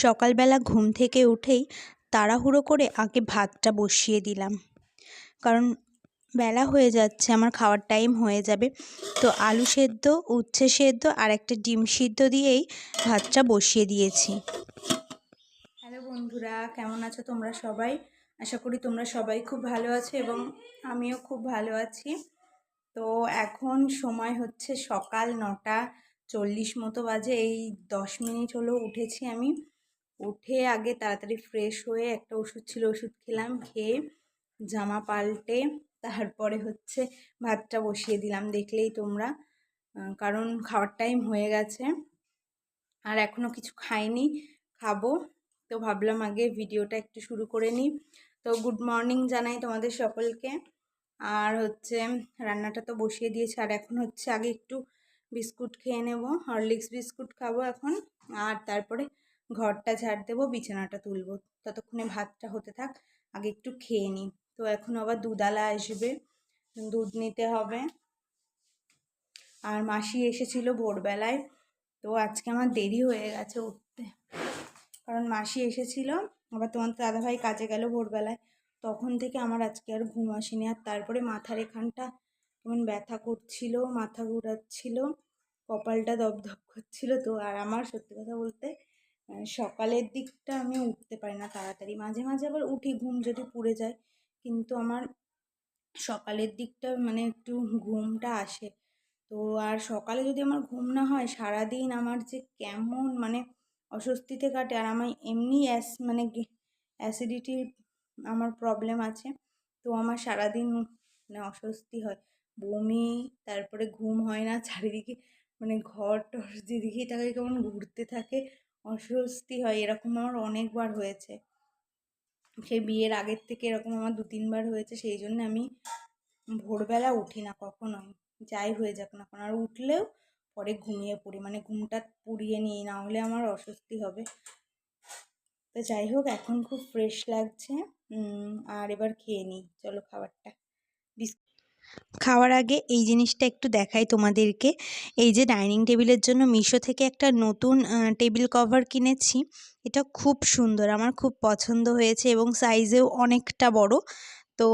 সকালবেলা ঘুম থেকে উঠেই তাড়াহুড়ো করে আগে ভাতটা বসিয়ে দিলাম, কারণ বেলা হয়ে যাচ্ছে, আমার খাওয়ার টাইম হয়ে যাবে। তো আলু সেদ্ধ, উচ্ছে সেদ্ধ আর একটা ডিম সিদ্ধ দিয়েই ভাতটা বসিয়ে দিয়েছি। হ্যালো বন্ধুরা, কেমন আছো তোমরা সবাই? আশা করি তোমরা সবাই খুব ভালো আছো এবং আমিও খুব ভালো আছি। তো এখন সময় হচ্ছে সকাল 9:40 মতো বাজে। এই 10 মিনিট হলো উঠেছি আমি। উঠে আগে তাড়াতাড়ি ফ্রেশ হয়ে একটা ওষুধ ছিল, ওষুধ খেলাম, খেয়ে জামা পাল্টে তারপরে হচ্ছে ভাতটা বসিয়ে দিলাম, দেখলেই তোমরা। কারণ খাওয়ার টাইম হয়ে গেছে আর এখনও কিছু খাইনি, খাবো। তো ভাবলাম আগে ভিডিওটা একটু শুরু করে নিই। তো গুড মর্নিং জানাই তোমাদের সকলকে। আর হচ্ছে রান্নাটা তো বসিয়ে দিয়েছি, আর এখন হচ্ছে আগে একটু বিস্কুট খেয়ে নেব, হরলিক্স বিস্কুট খাবো এখন। আর তারপরে ঘরটা ঝাড় দেবো, বিছানাটা তুলবো। ততক্ষণে ভাতটা হতে থাক, আগে একটু খেয়ে নিই। তো এখন আবার দুধওয়ালা আসবে, দুধ নিতে হবে। আর মাসি এসেছিল ভোরবেলায়, তো আজকে আমার দেরি হয়ে গেছে উঠতে, কারণ মাসি এসেছিল, আবার তোমার দাদাভাই কাজে গেল ভোরবেলায়। তখন থেকে আমার আজকে আর ঘুম আসেনি। আর তারপরে মাথার এখানটা কেমন ব্যথা করছিল, মাথা ঘুরাচ্ছিল, কপালটা দপদপ করছিল। তো আর আমার সত্যি কথা বলতে সকালের দিকটা আমি উঠতে পারি না তাড়াতাড়ি, মাঝে মাঝে আবার উঠি ঘুম যদি পুড়ে যায়, কিন্তু আমার সকালের দিকটা মানে একটু ঘুমটা আসে। তো আর সকালে যদি আমার ঘুম না হয়, সারাদিন আমার যে কেমন মানে অস্বস্তিতে কাটে। আর আমার এমনি মানে অ্যাসিডিটির আমার প্রবলেম আছে, তো আমার সারাদিন মানে অস্বস্তি হয়, বমি, তারপরে ঘুম হয় না, চারিদিকে মানে ঘর টর যেদিকেই থাকে কেমন ঘুরতে থাকে, অস্বস্তি হয়। এরকম আমার অনেকবার হয়েছে, সেই বিয়ের আগের থেকে এরকম আমার 2-3 বার হয়েছে। সেই জন্য আমি ভোরবেলা উঠি না কখনোই, যাই হয়ে যাক না কেন। আর উঠলেও পরে ঘুমিয়ে পড়ি, মানে ঘুমটা পুড়িয়ে নিই, না হলে আমার অস্বস্তি হবে। তো যাই হোক, এখন খুব ফ্রেশ লাগছে। আর এবার খেয়ে নিই, চলো খাবারটা। খাওয়ার আগে এই জিনিসটা একটু দেখাই তোমাদেরকে। এই যে ডাইনিং টেবিলের জন্য মিশো থেকে একটা নতুন টেবিল কভার কিনেছি। এটা খুব সুন্দর, আমার খুব পছন্দ হয়েছে এবং সাইজেও অনেকটা বড়। তো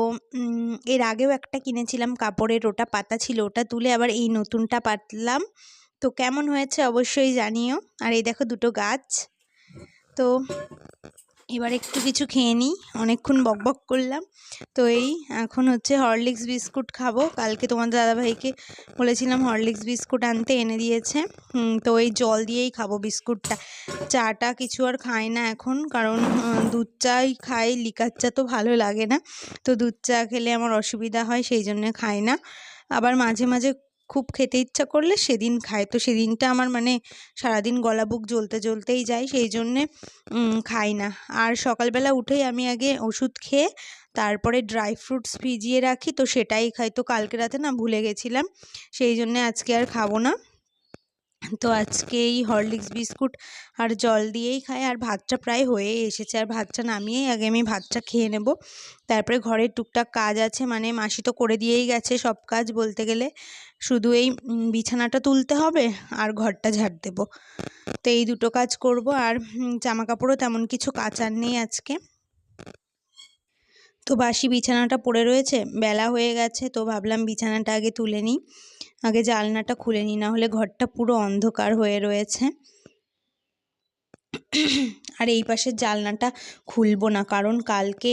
এর আগেও একটা কিনেছিলাম কাপড়ের, ওটা পাতা ছিল, ওটা তুলে আবার এই নতুনটা পাতলাম। তো কেমন হয়েছে অবশ্যই জানিও। আর এই দেখো দুটো গাছ। তো এবার একটু কিছু খেয়ে নিই, অনেকক্ষণ বকবক করলাম। তো এই এখন হচ্ছে হরলিক্স বিস্কুট খাবো। কালকে তোমাদের দাদাভাইকে বলেছিলাম হরলিক্স বিস্কুট আনতে, এনে দিয়েছে। তো এই জল দিয়েই খাবো বিস্কুটটা, চাটা কিছু আর খাই না এখন, কারণ দুধ চাই খাই, লিকার চা তো ভালো লাগে না। তো দুধ চা খেলে আমার অসুবিধা হয়, সেই জন্য খাই না। আবার মাঝে মাঝে খুব খেতে ইচ্ছা করলে সেদিন খাই, তো সেদিনটা আমার মানে সারাদিন গলা বুক জ্বলতেই যায়, সেই জন্যে খাই না। আর সকালবেলা উঠেই আমি আগে ওষুধ খেয়ে তারপরে ড্রাই ফ্রুটস ভিজিয়ে রাখি, তো সেটাই খাই। তো কালকে রাতে না ভুলে গেছিলাম, সেই জন্যে আজকে আর খাবো না। তো আজকে এই হরলিক্স বিস্কুট আর জল দিয়েই খাই। আর ভাতটা প্রায় হয়ে এসেছে, আর ভাতটা নামিয়েই আগে আমি ভাতটা খেয়ে নেব। তারপরে ঘরের টুকটাক কাজ আছে, মানে মাসি তো করে দিয়েই গেছে সব কাজ বলতে গেলে, শুধু এই বিছানাটা তুলতে হবে আর ঘরটা ঝাড় দেবো। তো এই দুটো কাজ করব। আর জামা কাপড়ও তেমন কিছু কাচার নেই আজকে। তো বাসি বিছানাটা পড়ে রয়েছে, বেলা হয়ে গেছে, তো ভাবলাম বিছানাটা আগে তুলে নিই, আগে জানলাটা খুলে নিই, না হলে ঘরটা পুরো অন্ধকার হয়ে রয়েছে। আর এই পাশের জানলাটা খুলবো না, কারণ কালকে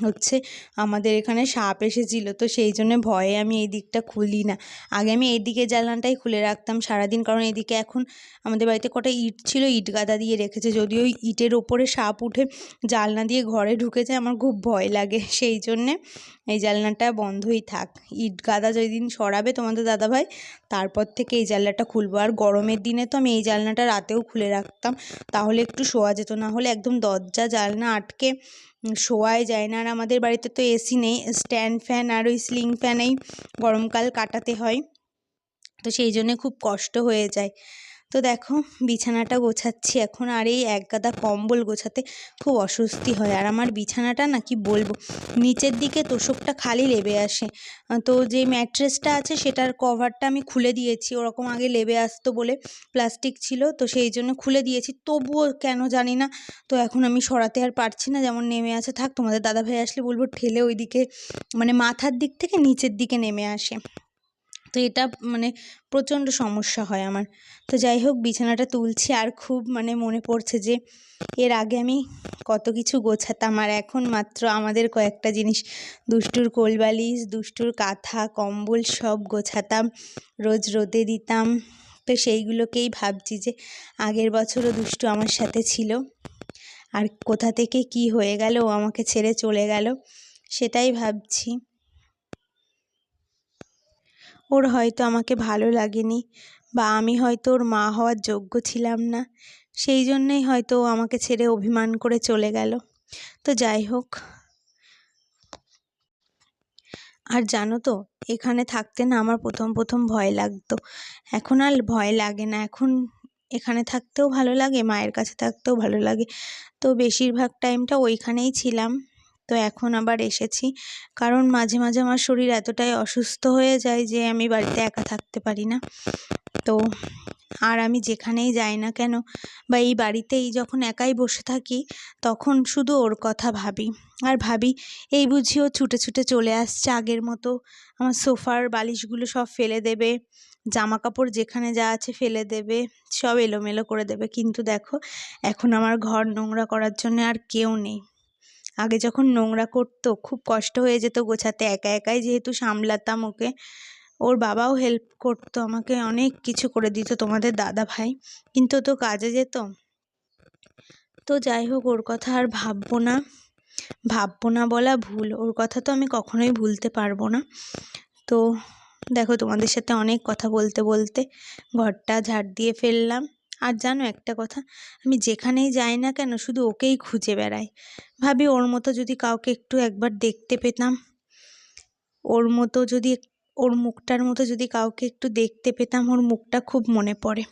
হচ্ছে আমাদের এখানে সাপ এসেছিল, তো সেই জন্য ভয়ে আমি এই দিকটা খুলি না। আগে আমি এইদিকে জানলাটাই খুলে রাখতাম সারাদিন, কারণ এইদিকে এখন আমাদের বাড়িতে কটা ইট ছিল, ইট গাদা দিয়ে রেখেছে, যদিও ইটের ওপরে সাপ উঠে জানলা দিয়ে ঘরে ঢুকে যায়, আমার খুব ভয় লাগে, সেই জন্যে এই জানলাটা বন্ধই থাক। ইট গাদা যেদিন সরাবে তোমাদের দাদাভাই, তারপর থেকে এই জানলাটা খুলবো। আর গরমের দিনে তো আমি এই জানলাটা রাতেও খুলে রাখতাম, তাহলে একটু শোয়া যেত, না হলে একদম দরজা জানলা আটকে শোয়াই যায় না। আর আমাদের বাড়িতে তো এসি নেই, স্ট্যান্ড ফ্যান আর ওই সিলিং ফ্যানেই গরমকাল কাটাতে হয়, তো সেই জন্যে খুব কষ্ট হয়ে যায়। তো দেখো বিছানাটা গোছাচ্ছি এখন, আর এই এক গাদা কম্বল গোছাতে খুব অস্বস্তি হয়। আর আমার বিছানাটা না কি বলবো, নিচের দিকে তোষকটা খালি লেবে আসে। তো যে ম্যাট্রেসটা আছে সেটার কভারটা আমি খুলে দিয়েছি, ওরকম আগে লেবে আসতো বলে, প্লাস্টিক ছিল তো সেই জন্য খুলে দিয়েছি, তবুও কেন জানি না। তো এখন আমি সরাতে আর পারছি না, যেমন নেমে আসে থাক, তোমাদের দাদাভাই আসলে বলবো ঠেলে ওইদিকে, মানে মাথার দিক থেকে নিচের দিকে নেমে আসে। তো এটা মানে প্রচণ্ড সমস্যা হয় আমার। তো যাই হোক বিছানাটা তুলছি, আর খুব মানে মনে পড়ছে যে এর আগে আমি কত কিছু গোছাতাম, আর এখন মাত্র আমাদের কয়েকটা জিনিস, দুষ্টুর কোলবালিশ, দুষ্টুর কাঁথা কম্বল সব গোছাতাম, রোজ রোদে দিতাম। তো সেইগুলোকেই ভাবছি যে আগের বছরও দুষ্টু আমার সাথে ছিল, আর কোথা থেকে কি হয়ে গেল, ও আমাকে ছেড়ে চলে গেল, সেটাই ভাবছি। ওর হয়তো আমাকে ভালো লাগেনি, বা আমি হয়তো ওর মা হওয়ার যোগ্য ছিলাম না, সেই জন্যেই হয়তো ও আমাকে ছেড়ে অভিমান করে চলে গেল। তো যাই হোক, আর জানো তো এখানে থাকতে না আমার প্রথম ভয় লাগতো, এখন আর ভয় লাগে না। এখন এখানে থাকতেও ভালো লাগে, মায়ের কাছে থাকতেও ভালো লাগে। তো বেশিরভাগ টাইমটা ওইখানেই ছিলাম। তো এখন আবার এসেছি, কারণ মাঝে মাঝে আমার শরীর এতটাই অসুস্থ হয়ে যায় যে আমি বাড়িতে একা থাকতে পারি না। তো আর আমি যেখানেই যাই না কেন, বা এই বাড়িতেই যখন একাই বসে থাকি, তখন শুধু ওর কথা ভাবি। আর ভাবি এই বুঝি ও ছুটে ছুটে চলে আসছে আগের মতো, আমার সোফার বালিশগুলো সব ফেলে দেবে, জামা কাপড় যেখানে যা আছে ফেলে দেবে, সব এলোমেলো করে দেবে। কিন্তু দেখো এখন আমার ঘর নোংরা করার জন্য আর কেউ নেই। আগে যখন নোংরা করতো খুব কষ্ট হয়ে যেত গোছাতে, একা একাই যেহেতু সামলাতাম ওকে, ওর বাবাও হেল্প করতো আমাকে, অনেক কিছু করে দিত তোমাদের দাদা ভাই, কিন্তু ও তো কাজে যেত। তো যাই হোক ওর কথা আর ভাববো না বলা ভুল, ওর কথা তো আমি কখনোই ভুলতে পারবো না। তো দেখো তোমাদের সাথে অনেক কথা বলতে বলতে ঘরটা ঝাড় দিয়ে ফেললাম। আর জানো একটা কথা, আমি যেখানেই যাই না কেন শুধু ওকেই খুঁজে বেড়াই, ভাবি ওর মতো যদি কাউকে একটু একবার দেখতে পেতাম, ওর মতো যদি, ওর মুখটার মতো যদি কাউকে একটু দেখতে পেতাম, ওর মুখটা খুব মনে পড়ে,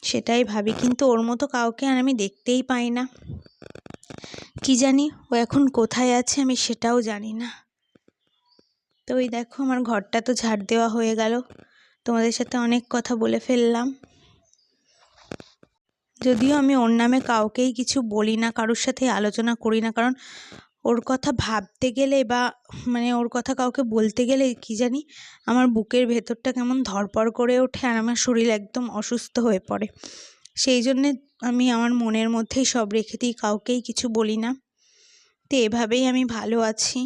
সেটাই ভাবি। কিন্তু ওর মতো কাউকে আর আমি দেখতেই পাই না, কি জানি ও এখন কোথায় আছে আমি সেটাও জানি না। তো ওই দেখো আমার ঘরটা তো ঝাড় দেওয়া হয়ে গেল, তোমাদের সাথে অনেক কথা বলে ফেললাম। যদিও আমি ওর নামে কাউকেই কিছু বলি না, কারোর সাথে আলোচনা করি না, কারণ ওর কথা ভাবতে গেলে বা মানে ওর কথা কাউকে বলতে গেলে কি জানি আমার বুকের ভেতরটা কেমন ধড়পড় করে ওঠে, আর আমার শরীর একদম অসুস্থ হয়ে পড়ে। সেই জন্যে আমি আমার মনের মধ্যেই সব রেখে দিই, কাউকেই কিছু বলি না। তো এভাবেই আমি ভালো আছি,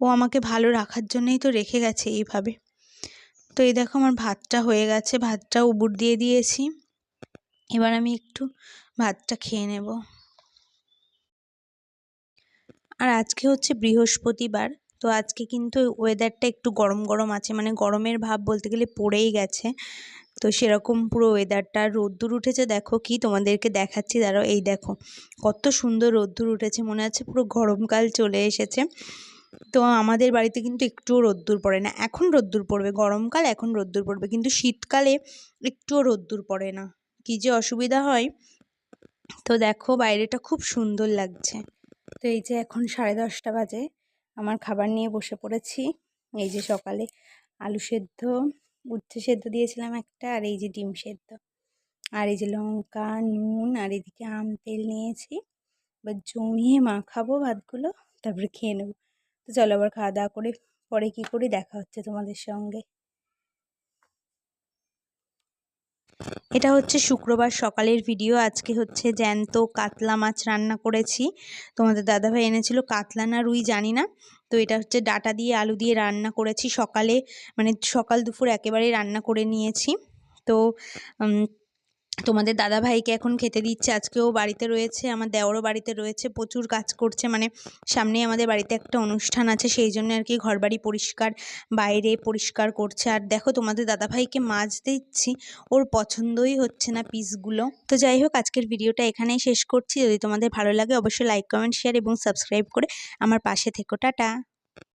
ও আমাকে ভালো রাখার জন্যই তো রেখে গেছে এইভাবে। তো এই দেখো আমার ভাতটা হয়ে গেছে, ভাতটা উবুর দিয়ে দিয়েছি, এবার আমি একটু ভাতটা খেয়ে নেব। আর আজকে হচ্ছে বৃহস্পতিবার, তো আজকে কিন্তু ওয়েদারটা একটু গরম গরম আছে, মানে গরমের ভাব বলতে গেলে পড়েই গেছে। তো সেরকম পুরো ওয়েদারটা, রোদ্দুর উঠেছে দেখো, কি তোমাদেরকে দেখাচ্ছি দাঁড়াও, এই দেখো কত সুন্দর রোদ্দুর উঠেছে, মনে হচ্ছে পুরো গরমকাল চলে এসেছে। তো আমাদের বাড়িতে কিন্তু একটুও রোদ্দুর পড়ে না, এখন রোদ্দুর পড়বে, গরমকাল এখন রোদ্দুর পড়বে, কিন্তু শীতকালে একটুও রোদ্দুর পড়ে না, কি যে অসুবিধা হয়। তো দেখো বাইরেটা খুব সুন্দর লাগছে। তো এই যে এখন 10:30 বাজে, আমার খাবার নিয়ে বসে পড়েছি। এই যে সকালে আলু সেদ্ধ, উচ্ছে সেদ্ধ দিয়েছিলাম একটা, আর এই যে ডিম সেদ্ধ, আর এই যে লঙ্কা নুন, আর এদিকে আম তেল নিয়েছি। এবার জমিয়ে মাখাবো ভাতগুলো, তারপরে খেয়ে নেবো। তো চলো আবার খাওয়া দাওয়া করে পরে কি করি দেখা হচ্ছে তোমাদের সঙ্গে। এটা হচ্ছে শুক্রবার সকালের ভিডিও। আজকে হচ্ছে জ্যান্ত কাতলা মাছ রান্না করেছি, তোমাদের দাদাভাই এনেছিল, কাতলা না রুই জানি না। তো এটা হচ্ছে ডাঁটা দিয়ে আলু দিয়ে রান্না করেছি সকালে, মানে সকাল দুপুর একেবারেই রান্না করে নিয়েছি। তো তোমাদের দাদাভাইকে এখন খেতে দিচ্ছে, আজকেও বাড়িতে রয়েছে, আমার দেওরও বাড়িতে রয়েছে, প্রচুর কাজ করছে, মানে সামনেই আমাদের বাড়িতে একটা অনুষ্ঠান আছে, সেই জন্য আর কি ঘরবাড়ি পরিষ্কার, বাইরে পরিষ্কার করছে। আর দেখো তোমাদের দাদাভাইকে মাছ দিচ্ছি, ওর পছন্দই হচ্ছে না পিসগুলো। তো যাই হোক আজকের ভিডিওটা এখানেই শেষ করছি, যদি তোমাদের ভালো লাগে অবশ্যই লাইক কমেন্ট শেয়ার এবং সাবস্ক্রাইব করে আমার পাশে থেকো। টাটা।